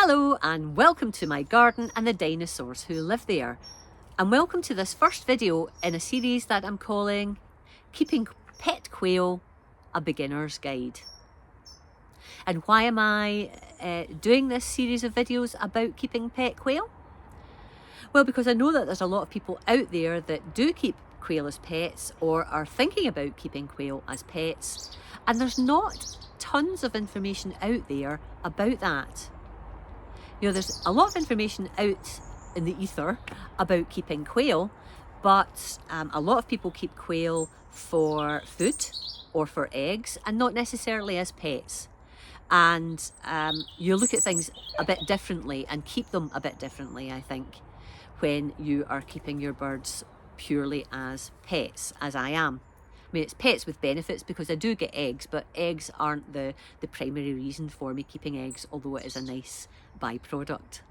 Hello and welcome to my garden and the dinosaurs who live there. And welcome to this first video in a series that I'm calling Keeping Pet Quail, a Beginner's Guide. And why am I doing this series of videos about keeping pet quail? Well, because I know that there's a lot of people out there that do keep quail as pets or are thinking about keeping quail as pets, and there's not tons of information out there about that. You know, there's a lot of information out in the ether about keeping quail, but a lot of people keep quail for food or for eggs and not necessarily as pets. And you look at things a bit differently and keep them a bit differently, I think, when you are keeping your birds purely as pets, as I am. I mean, it's pets with benefits because I do get eggs, but eggs aren't the primary reason for me keeping eggs, although it is a nice byproduct.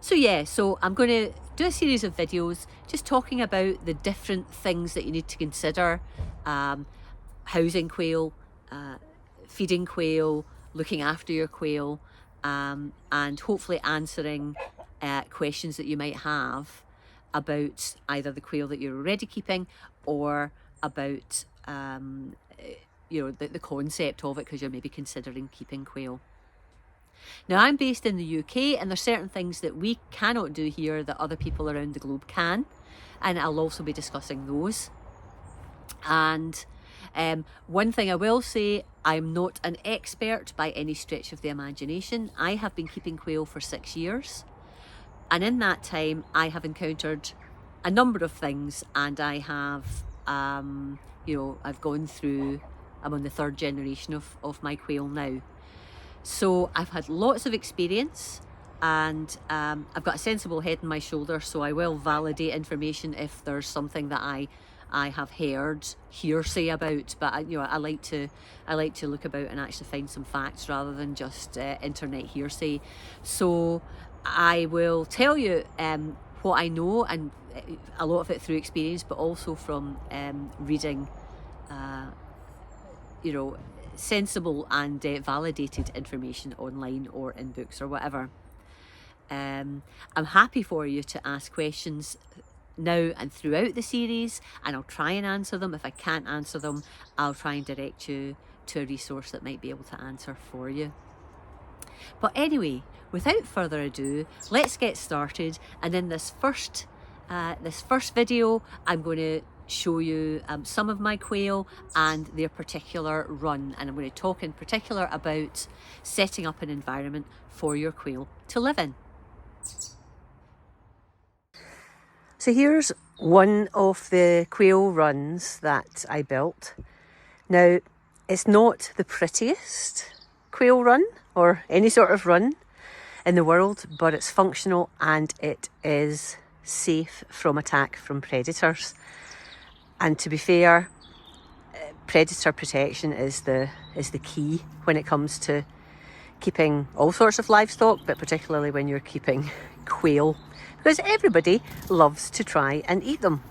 So I'm going to do a series of videos just talking about the different things that you need to consider. Housing quail, feeding quail, looking after your quail, and hopefully answering questions that you might have about either the quail that you're already keeping or about the concept of it, because you're maybe considering keeping quail. Now, I'm based in the UK, and there's certain things that we cannot do here that other people around the globe can, and I'll also be discussing those. And one thing I will say, I'm not an expert by any stretch of the imagination. I have been keeping quail for 6 years, and in that time I have encountered a number of things, and I have I've gone through, I'm on the 3rd generation of my quail now. So I've had lots of experience, and I've got a sensible head on my shoulder, so I will validate information if there's something that I have heard hearsay about. But I like to look about and actually find some facts rather than just internet hearsay. So I will tell you what I know, and a lot of it through experience, but also from reading sensible and validated information online or in books or whatever. I'm happy for you to ask questions now and throughout the series, and I'll try and answer them. If I can't answer them, I'll try and direct you to a resource that might be able to answer for you. But anyway, without further ado, let's get started. And in this first video, I'm going to show you some of my quail and their particular run, and I'm going to talk in particular about setting up an environment for your quail to live in. So here's one of the quail runs that I built. Now, it's not the prettiest quail run or any sort of run in the world, but it's functional and it is safe from attack from predators. And to be fair, predator protection is the key when it comes to keeping all sorts of livestock, but particularly when you're keeping quail, because everybody loves to try and eat them.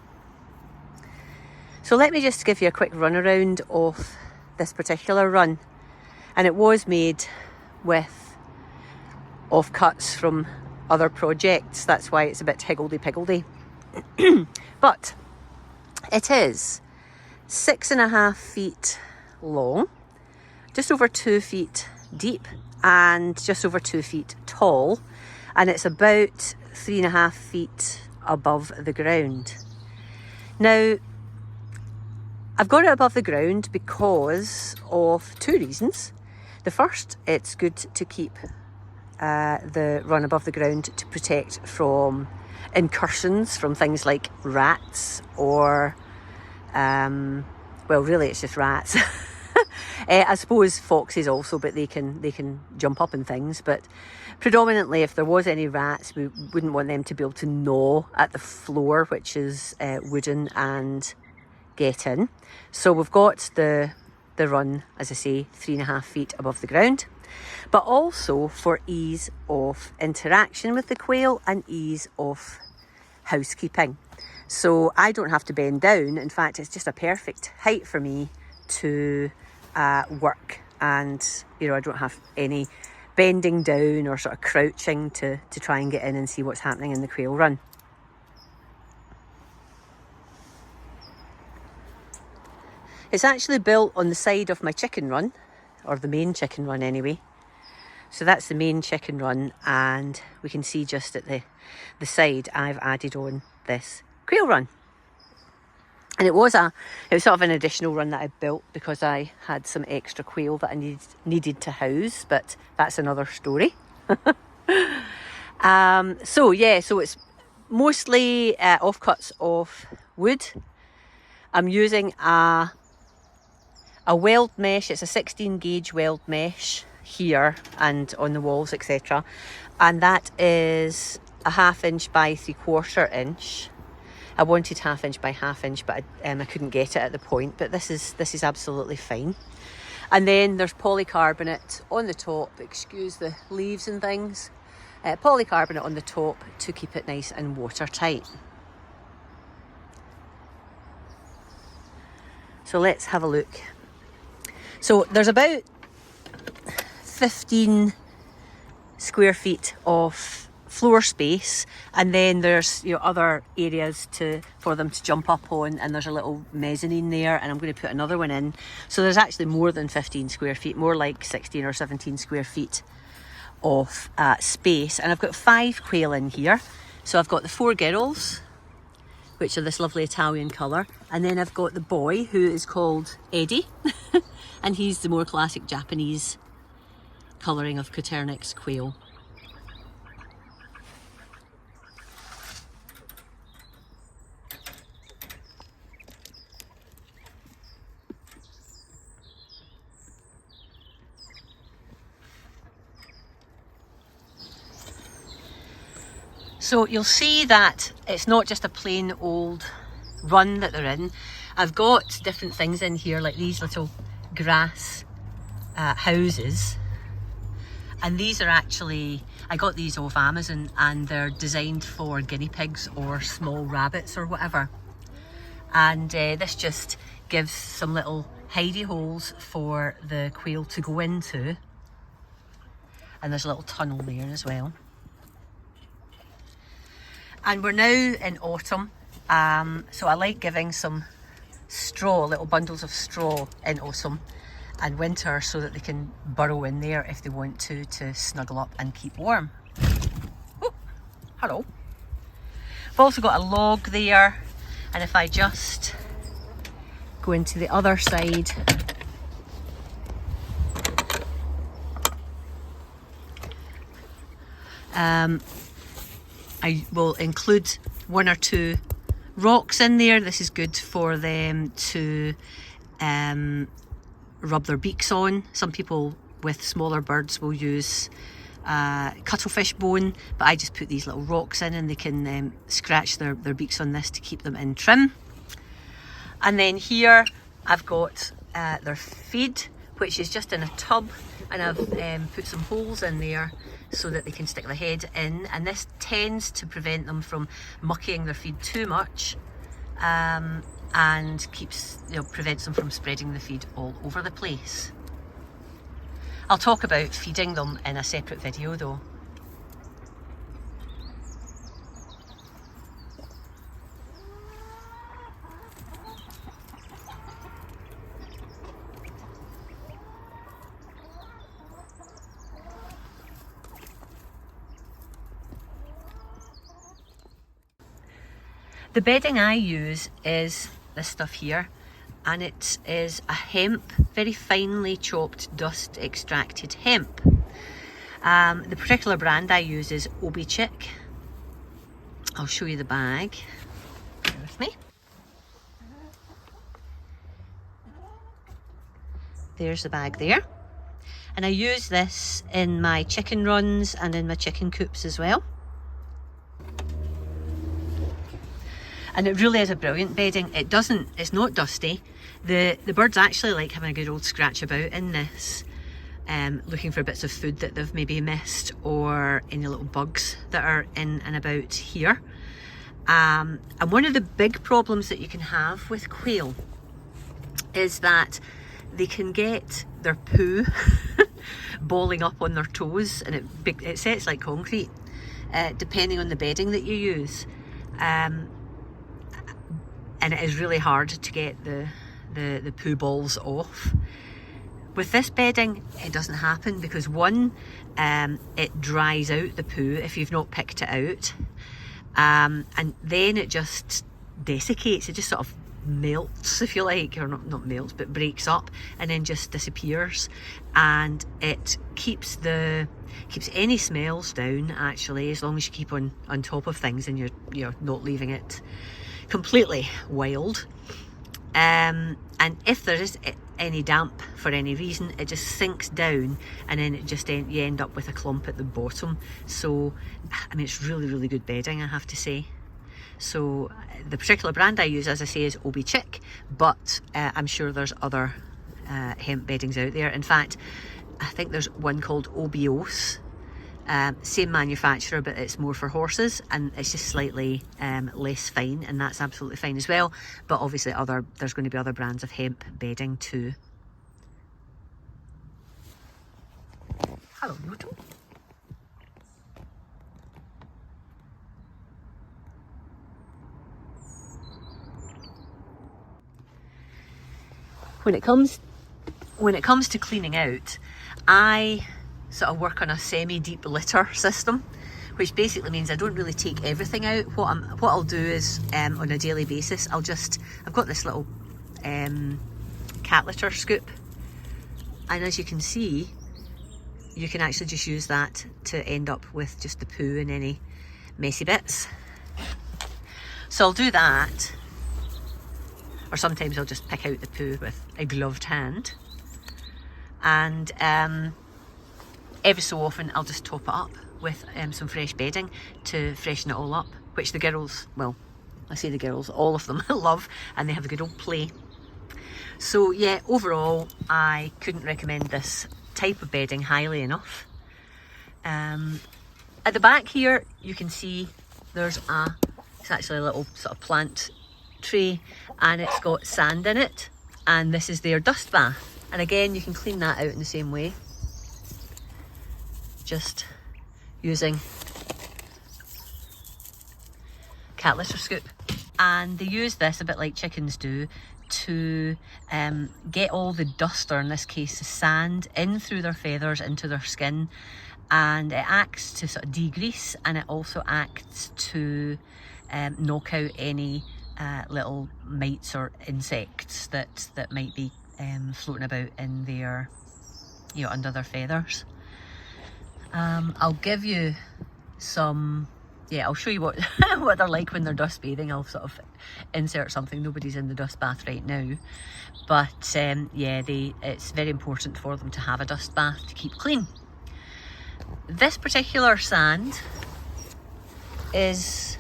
So let me just give you a quick run around of this particular run. And it was made with offcuts from other projects. That's why it's a bit higgledy-piggledy. But it is 6.5 feet long, just over 2 feet deep, and just over 2 feet tall, and it's about 3.5 feet above the ground. Now, I've got it above the ground because of 2 reasons. The first, it's good to keep the run above the ground to protect from incursions from things like rats or really it's just rats. I suppose foxes also, but they can jump up and things. But predominantly, if there was any rats, we wouldn't want them to be able to gnaw at the floor, which is wooden, and get in. So we've got the run, as I say, 3.5 feet above the ground, but also for ease of interaction with the quail and ease of housekeeping. So I don't have to bend down. In fact, it's just a perfect height for me to work and you know, I don't have any bending down or sort of crouching to try and get in and see what's happening in the quail run. It's actually built on the side of my chicken run, or the main chicken run anyway. So that's the main chicken run, and we can see just at the side I've added on this quail run. And it was sort of an additional run that I built because I had some extra quail that I needed to house, but that's another story. So it's mostly offcuts of wood. I'm using a weld mesh. It's a 16 gauge weld mesh here and on the walls, etc. And that is a 1/2 inch by 3/4 inch. I wanted 1/2 inch by 1/2 inch, but I couldn't get it at the point. But this is absolutely fine. And then there's polycarbonate on the top. Excuse the leaves and things. Polycarbonate on the top to keep it nice and watertight. So let's have a look. So there's about 15 square feet of floor space, and then there's, you know, other areas for them to jump up on, and there's a little mezzanine there, and I'm going to put another one in. So there's actually more than 15 square feet, more like 16 or 17 square feet of space. And I've got 5 quail in here. So I've got the 4 girls, which are this lovely Italian colour, and then I've got the boy, who is called Eddie and he's the more classic Japanese colouring of Coturnix quail. So you'll see that it's not just a plain old run that they're in. I've got different things in here, like these little grass houses, and these are actually, I got these off Amazon, and they're designed for guinea pigs or small rabbits or whatever. And this just gives some little hidey holes for the quail to go into, and there's a little tunnel there as well. And we're now in autumn, so I like giving some straw, little bundles of straw in autumn and winter, so that they can burrow in there if they want to snuggle up and keep warm. Oh, hello. I've also got a log there, and if I just go into the other side, I will include 1 or 2 rocks in there. This is good for them to rub their beaks on. Some people with smaller birds will use cuttlefish bone, but I just put these little rocks in, and they can scratch their beaks on this to keep them in trim. And then here I've got their feed, which is just in a tub, and I've put some holes in there so that they can stick their head in, and this tends to prevent them from mucking their feed too much, and prevents them from spreading the feed all over the place. I'll talk about feeding them in a separate video though. The bedding I use is this stuff here, and it is a hemp, very finely chopped, dust extracted hemp. The particular brand I use is Obi Chick. I'll show you the bag. Bear with me. There's the bag there. And I use this in my chicken runs and in my chicken coops as well. And it really is a brilliant bedding. It's not dusty. The birds actually like having a good old scratch about in this, looking for bits of food that they've maybe missed, or any little bugs that are in and about here. And one of the big problems that you can have with quail is that they can get their poo balling up on their toes, and it sets like concrete, depending on the bedding that you use. And it is really hard to get the poo balls off. With this bedding, it doesn't happen because one, it dries out the poo if you've not picked it out, and then it just desiccates. It just sort of melts, if you like, or not melts, but breaks up and then just disappears, and it keeps any smells down, actually, as long as you keep on top of things and you're not leaving it completely wild. And if there is any damp for any reason, it just sinks down, and then you end up with a clump at the bottom. So I mean, it's really good bedding, I have to say. So the particular brand I use, as I say, is Obi Chick, but I'm sure there's other hemp beddings out there. In fact, I think there's one called Obios, same manufacturer, but it's more for horses, and it's just slightly less fine, and that's absolutely fine as well. But obviously there's going to be other brands of hemp bedding too. Hello, Moto. When it comes to cleaning out, I sort of work on a semi-deep litter system, which basically means I don't really take everything out. What I'll do is, on a daily basis, I've got this little cat litter scoop, and as you can see, you can actually just use that to end up with just the poo and any messy bits. So I'll do that. Or sometimes I'll just pick out the poo with a gloved hand, and every so often I'll just top it up with some fresh bedding to freshen it all up, which the girls, well, I say the girls, all of them love, and they have a good old play. So yeah, overall I couldn't recommend this type of bedding highly enough. At the back here you can see it's actually a little sort of plant tray, and it's got sand in it, and this is their dust bath, and again you can clean that out in the same way, just using cat litter scoop. And they use this a bit like chickens do to get all the dust, or in this case the sand, in through their feathers into their skin, and it acts to sort of degrease, and it also acts to knock out any little mites or insects that might be floating about in their, under their feathers. I'll give you some, I'll show you what what they're like when they're dust bathing. I'll sort of insert something. Nobody's in the dust bath right now, but it's very important for them to have a dust bath to keep clean. This particular sand is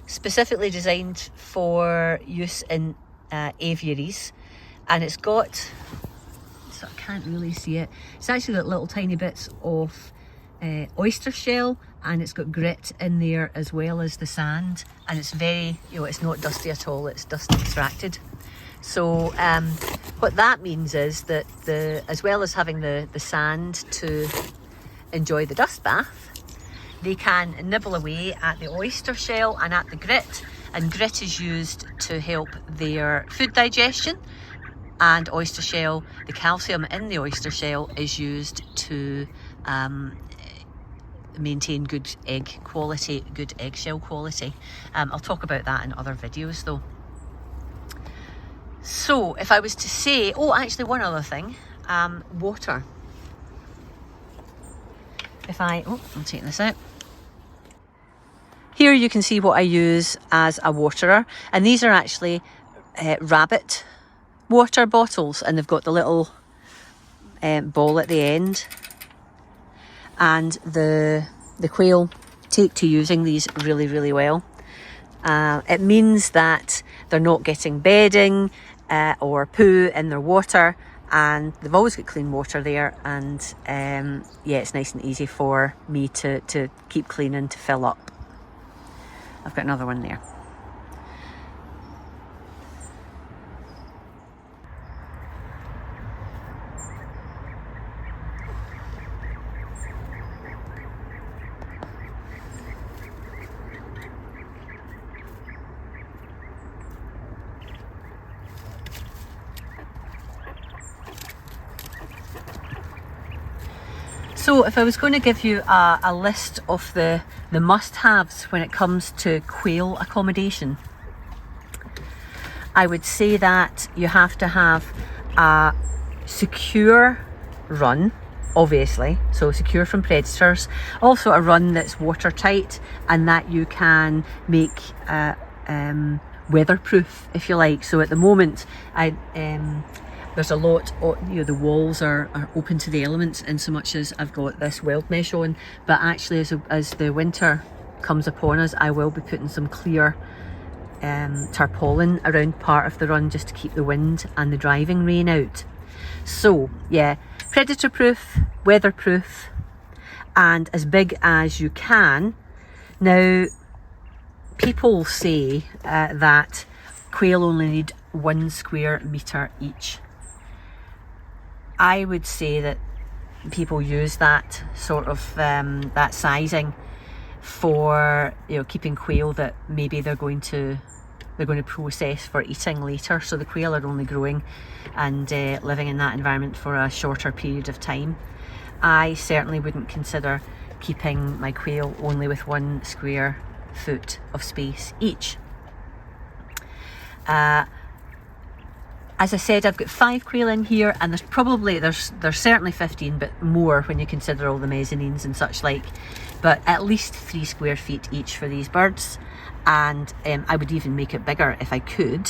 specifically designed for use in aviaries, and it's got, so I can't really see it, it's actually got little tiny bits of oyster shell, and it's got grit in there as well as the sand, and it's very, it's not dusty at all, it's dust extracted. So what that means is that as well as having the sand to enjoy the dust bath, they can nibble away at the oyster shell and at the grit, and grit is used to help their food digestion, and oyster shell, the calcium in the oyster shell is used to maintain good egg quality, good eggshell quality. I'll talk about that in other videos though. So if I was to say, actually one other thing, water. I'm taking this out. Here you can see what I use as a waterer, and these are actually rabbit water bottles, and they've got the little ball at the end, and the quail take to using these really well. It means that they're not getting bedding or poo in their water, and they've always got clean water there, and it's nice and easy for me to keep cleaning, to fill up. I've got another one there. So if I was going to give you a list of the must-haves when it comes to quail accommodation, I would say that you have to have a secure run, obviously, so secure from predators. Also a run that's watertight and that you can make weatherproof, if you like. So at the moment, there's a lot of, the walls are open to the elements, in so much as I've got this wild mesh on, but actually as the winter comes upon us, I will be putting some clear tarpaulin around part of the run just to keep the wind and the driving rain out. So yeah, predator proof, weatherproof, and as big as you can. Now, people say that quail only need 1 square metre each. I would say that people use that sort of that sizing for keeping quail that maybe they're going to process for eating later. So the quail are only growing and living in that environment for a shorter period of time. I certainly wouldn't consider keeping my quail only with 1 square foot of space each. As I said, I've got 5 quail in here, and there's certainly 15, but more when you consider all the mezzanines and such like. But at least 3 square feet each for these birds, and I would even make it bigger if I could.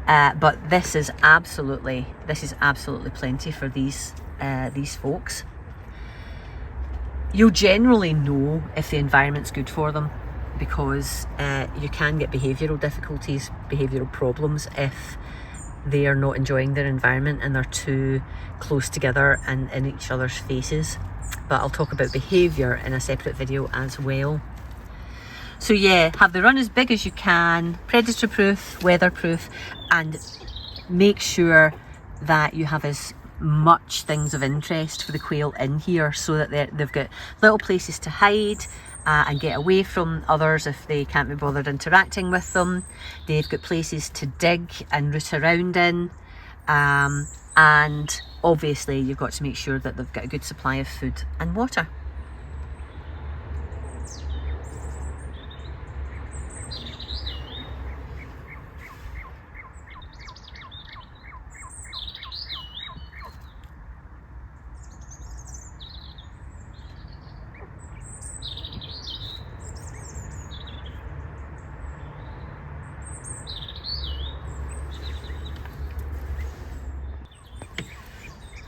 But this is absolutely plenty for these folks. You'll generally know if the environment's good for them, because you can get behavioural difficulties, behavioural problems if they are not enjoying their environment and they're too close together and in each other's faces. But I'll talk about behaviour in a separate video as well. So yeah, have the run as big as you can, predator proof, weatherproof, and make sure that you have as much things of interest for the quail in here, so that they've got little places to hide and get away from others if they can't be bothered interacting with them. They've got places to dig and root around in, and obviously you've got to make sure that they've got a good supply of food and water.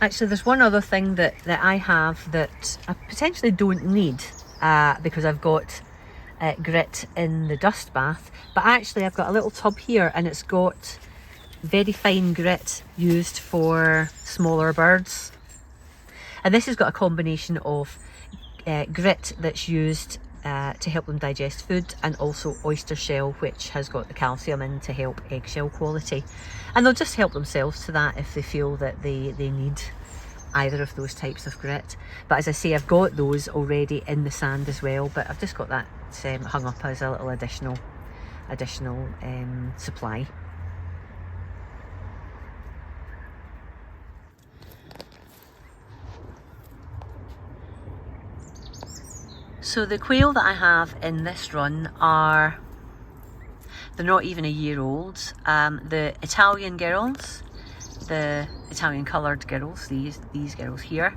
Actually, there's one other thing that I have that I potentially don't need because I've got grit in the dust bath, but actually I've got a little tub here and it's got very fine grit used for smaller birds. And this has got a combination of grit that's used to help them digest food, and also oyster shell, which has got the calcium in to help eggshell quality. And they'll just help themselves to that if they feel that they need either of those types of grit. But as I say, I've got those already in the sand as well, but I've just got that hung up as a little additional supply. So the quail that I have in this run they're not even a year old. The Italian girls, the Italian coloured girls, these girls here,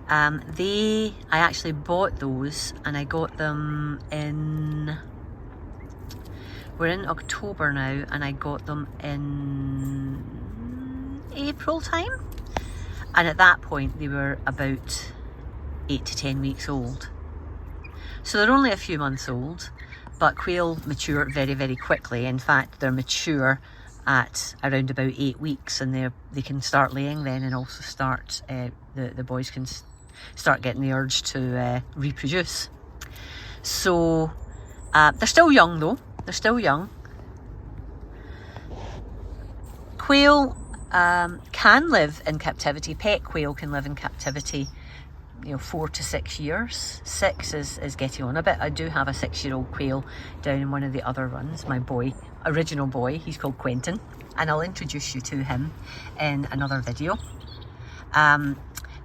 I actually bought those, and I got them we're in October now, and I got them in April time, and at that point they were about 8 to 10 weeks old. So they're only a few months old, but quail mature very, very quickly. In fact, they're mature at around about 8 weeks, and they can start laying then, and also start the boys can start getting the urge to reproduce. So they're still young though. They're still young. Quail can live in captivity. Pet quail can live in captivity 4 to 6 years. 6 is getting on a bit. I do have a 6-year-old quail down in one of the other runs. My original boy, he's called Quentin, and I'll introduce you to him in another video.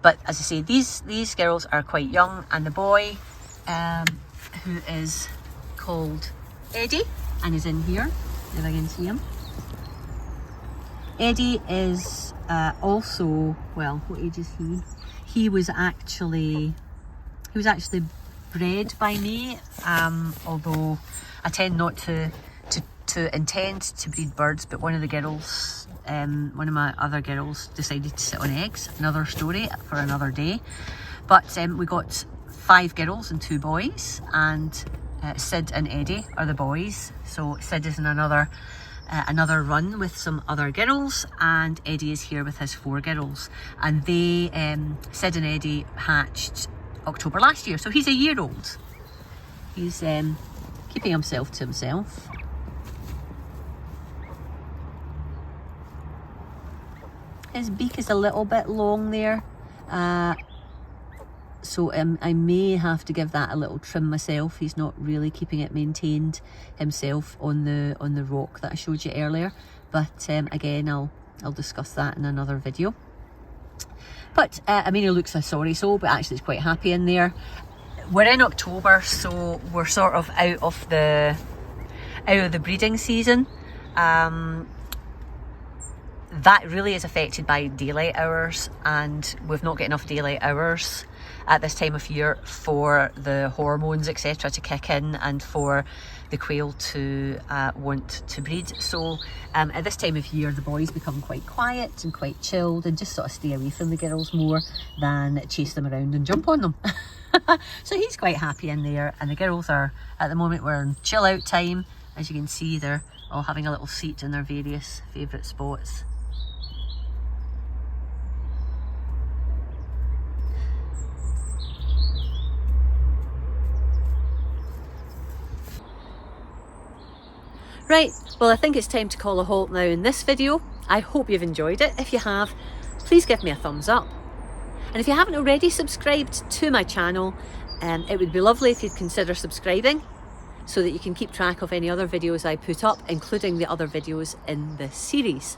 But as I say, these girls are quite young, and the boy who is called Eddie and is in here, if I can see him. Eddie is also, well, what age is he? He was actually bred by me, although I tend not to intend to breed birds, but one of the girls, one of my other girls decided to sit on eggs. Another story for another day. But we got 5 girls and 2 boys, and Sid and Eddie are the boys. So Sid is in another run with some other girls, and Eddie is here with his 4 girls. And they, Sid and Eddie hatched October last year, so he's a year old. He's keeping himself to himself. His beak is a little bit long there, so I may have to give that a little trim myself. He's not really keeping it maintained himself on the rock that I showed you earlier, but again I'll discuss that in another video. But I mean, he looks a sorry soul, but actually he's quite happy in there. We're in October, so we're sort of out of the breeding season. That really is affected by daylight hours, and we've not got enough daylight hours at this time of year for the hormones, etc., to kick in and for the quail to want to breed. So at this time of year, the boys become quite quiet and quite chilled and just sort of stay away from the girls more than chase them around and jump on them. So he's quite happy in there, and the girls are, at the moment, we're in chill out time. As you can see, they're all having a little seat in their various favourite spots. Right, well, I think it's time to call a halt now in this video. I hope you've enjoyed it. If you have, please give me a thumbs up. And if you haven't already subscribed to my channel, it would be lovely if you'd consider subscribing so that you can keep track of any other videos I put up, including the other videos in this series.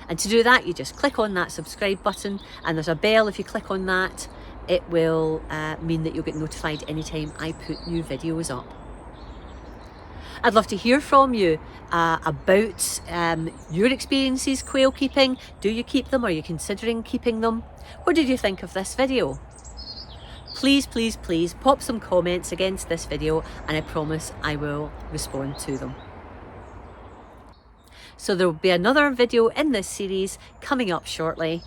And to do that, you just click on that subscribe button, and there's a bell. If you click on that, it will mean that you'll get notified anytime I put new videos up. I'd love to hear from you about your experiences quail keeping. Do you keep them? Are you considering keeping them? What did you think of this video? Please, please, please pop some comments against this video, and I promise I will respond to them. So there will be another video in this series coming up shortly,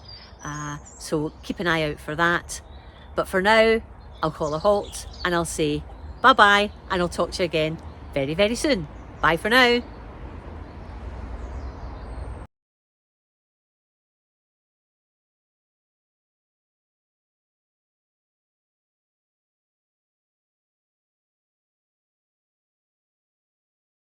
so keep an eye out for that. But for now, I'll call a halt and I'll say bye-bye, and I'll talk to you again very, very soon. Bye for now.